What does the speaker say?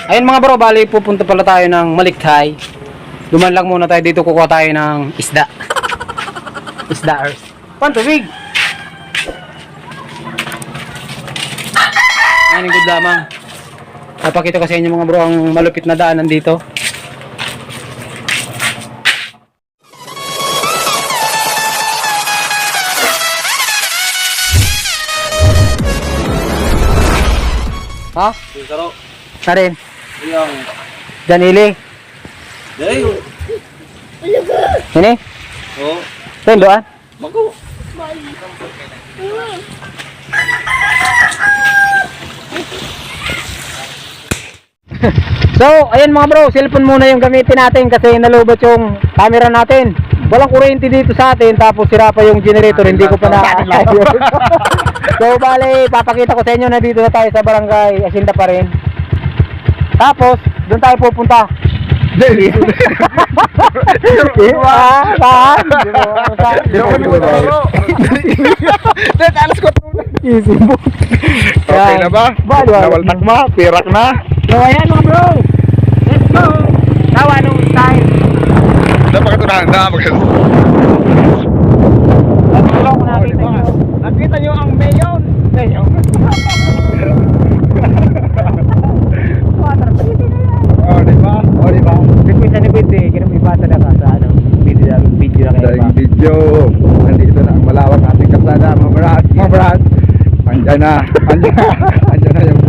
Ayun mga bro, bali pupunta pala tayo ng Maliktay. Duman lang muna tayo dito, kukuha tayo ng isda. Isdaers. Pantubig! Ayan, good lamang. Napakita ko sa inyo mga bro ang malupit na daanan dito. Ha? Saro. Karin? Yang. Danili? Dari. Ini? Oh. Tendoan? Mago. So, ayan mga bro, cellphone muna yung gamitin natin kasi nalubot yung camera natin. Walang kuryente dito sa atin, tapos sira pa yung generator, hindi ko pa na-ayos. So, bale, papakita ko sa inyo na dito na tayo sa barangay Asinda pa rin. Tapos, doon tayo pupunta. Okay na ba? Nawaltak mo, pirak na. So, ayan mga bro, let's go! Tawa nung time. Dapat katunahan na. Nakita nyo ang mayon. Oh, di ba? Oh, di ba? Request na request eh. Kaya may bata na ka sa ano, video na kayo Daing ba? video. Nandito na ang malawak ating kasada, mga brad. Andyan na. Andyan na yung